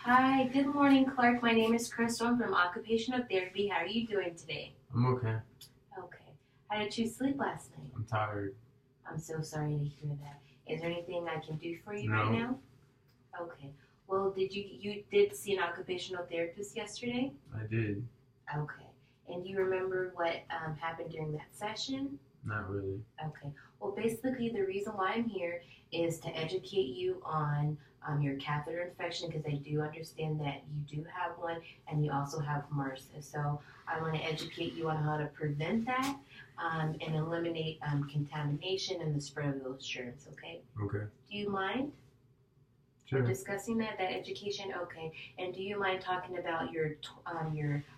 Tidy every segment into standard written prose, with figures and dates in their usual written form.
Hi, good morning, Clark. My name is Crystal. I'm from Occupational Therapy. How are you doing today? I'm okay. Okay. How did you sleep last night? I'm tired. I'm so sorry to hear that. Is there anything I can do for you right No, now? Okay. Well, did you did see an occupational therapist yesterday? I did. Okay. And do you remember what happened during that session? Not really. Okay. Well, basically, the reason why I'm here is to educate you on your catheter infection because I do understand that you do have one and you also have MRSA. So I want to educate you on how to prevent that and eliminate contamination and the spread of those germs. Okay. Okay. Do you mind Sure. discussing that education? Okay. And do you mind talking about your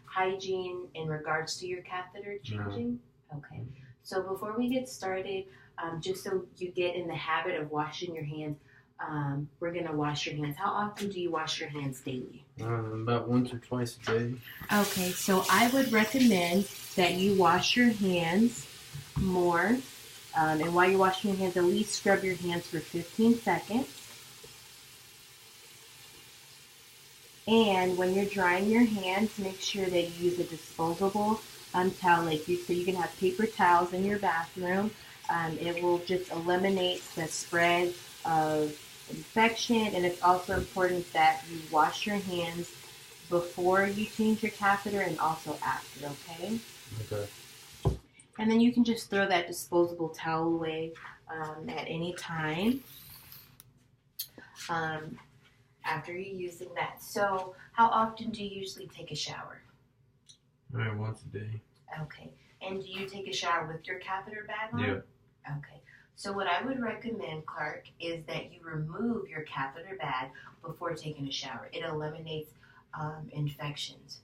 hygiene in regards to your catheter changing? No. Okay. So before we get started, just so you get in the habit of washing your hands, we're gonna wash your hands. How often do you wash your hands daily? About once or twice a day. Okay, so I would recommend that you wash your hands more. And while you're washing your hands, at least scrub your hands for 15 seconds. And when you're drying your hands, make sure that you use a disposable towel. So you can have paper towels in your bathroom. It will just eliminate the spread of infection, and it's also important that you wash your hands before you change your catheter and also after. Okay. Okay. And then you can just throw that disposable towel away at any time. After you're using that. So, how often do you usually take a shower? Once a day. Okay. And do you take a shower with your catheter bag on? Yeah. Okay. So, what I would recommend, Clark, is that you remove your catheter bag before taking a shower. It eliminates infections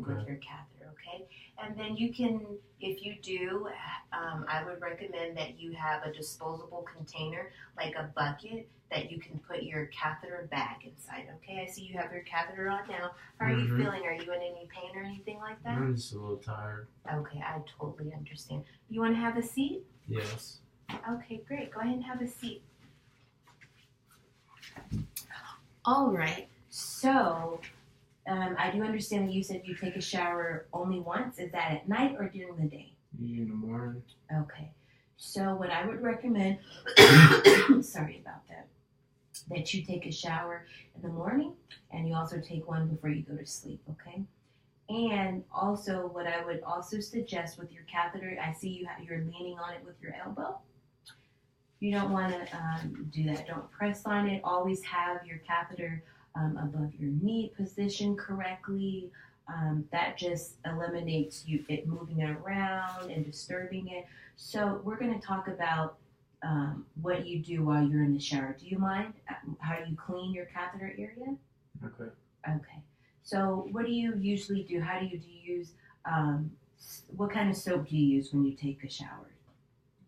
with your catheter, okay? And then you can, if you do, I would recommend that you have a disposable container, like a bucket, that you can put your catheter bag inside, okay? I see you have your catheter on now. How are you feeling? Are you in any pain or anything like that? I'm just a little tired. Okay, I totally understand. You want to have a seat? Yes. Okay, great. Go ahead and have a seat. All right. So, I do understand that you said you take a shower only once. Is that at night or during the day? Usually in the morning. Okay. So, what I would recommend, sorry about that you take a shower in the morning and you also take one before you go to sleep, okay? And also, what I would also suggest with your catheter, I see you're leaning on it with your elbow. You don't want to do that. Don't press on it. Always have your catheter above your knee positioned correctly. That just eliminates it moving it around and disturbing it. So we're going to talk about what you do while you're in the shower. Do you mind how you clean your catheter area? Okay. Okay. So what do you usually do? Do you use, what kind of soap do you use when you take a shower?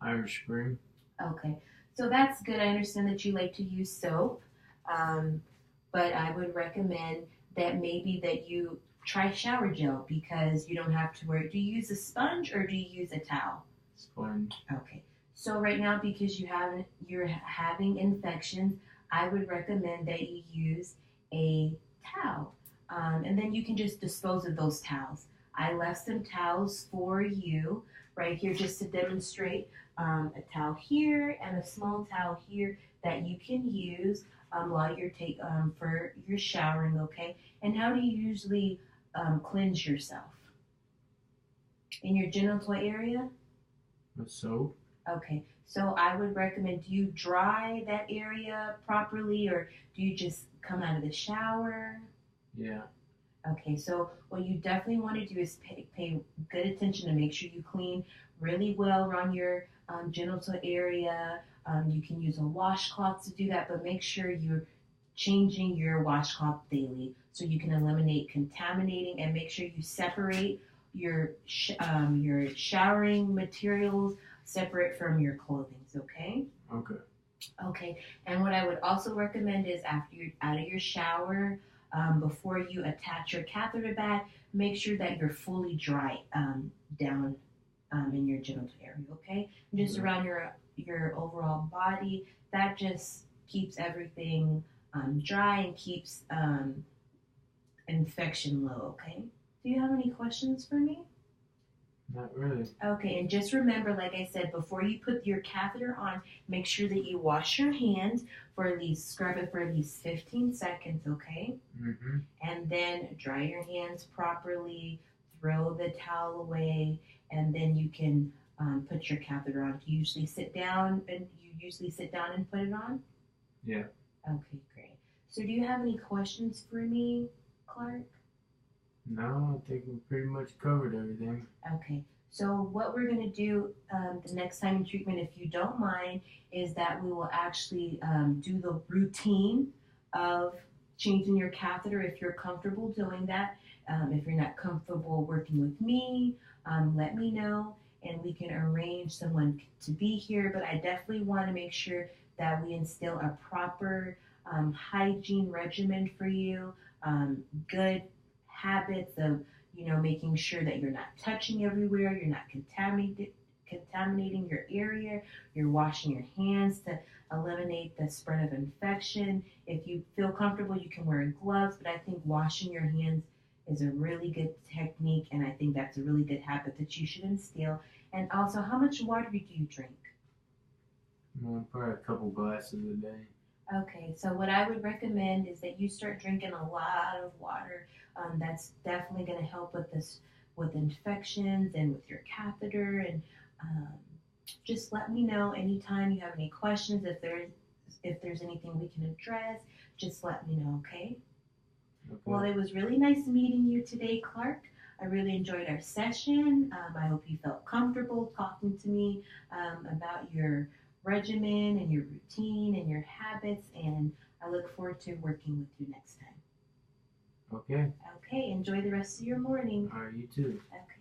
Irish Spring. Okay. So that's good. I understand that you like to use soap, but I would recommend that maybe that you try shower gel because you don't have to worry. Do you use a sponge or do you use a towel? Sponge. Okay. So right now, because you're having infections, I would recommend that you use a towel, and then you can just dispose of those towels. I left some towels for you right here just to demonstrate a towel here and a small towel here that you can use while you're for your showering. Okay. And how do you usually cleanse yourself? In your genital area? With soap. Okay, so I would recommend, do you dry that area properly or do you just come out of the shower? Yeah. Okay, so what you definitely want to do is pay good attention to make sure you clean really well around your genital area. You can use a washcloth to do that, but make sure you're changing your washcloth daily so you can eliminate contaminating and make sure you separate your showering materials separate from your clothing, okay? Okay. Okay, and what I would also recommend is after you're out of your shower, before you attach your catheter bag, make sure that you're fully dry down in your genital area, okay? And just around your overall body, that just keeps everything dry and keeps infection low, okay? Do you have any questions for me? Not really. Okay, and just remember, like I said, before you put your catheter on, make sure that you wash your hands for at least, scrub it for at least 15 seconds, okay? Mm-hmm. And then dry your hands properly, throw the towel away, and then you can put your catheter on. Do you usually sit down and put it on? Yeah. Okay, great. So do you have any questions for me, Clark? No, I think we pretty much covered everything. Okay. So what we're going to do the next time in treatment, if you don't mind, is that we will actually do the routine of changing your catheter if you're comfortable doing that. If you're not comfortable working with me, let me know and we can arrange someone to be here. But I definitely want to make sure that we instill a proper hygiene regimen for you, good habits of making sure that you're not touching everywhere, you're not contaminating your area, you're washing your hands to eliminate the spread of infection. If you feel comfortable, you can wear gloves, but I think washing your hands is a really good technique, and I think that's a really good habit that you should instill. And also, how much water do you drink? Well, probably a couple glasses a day. Okay, so what I would recommend is that you start drinking a lot of water. That's definitely going to help with this, with infections and with your catheter. And um, just let me know anytime you have any questions. If there's anything we can address, just let me know. Okay. Okay. Well, it was really nice meeting you today, Clark. I really enjoyed our session. I hope you felt comfortable talking to me about your regimen and your routine and your habits, and I look forward to working with you next time. Okay. Okay, enjoy the rest of your morning. All right, you too. Okay.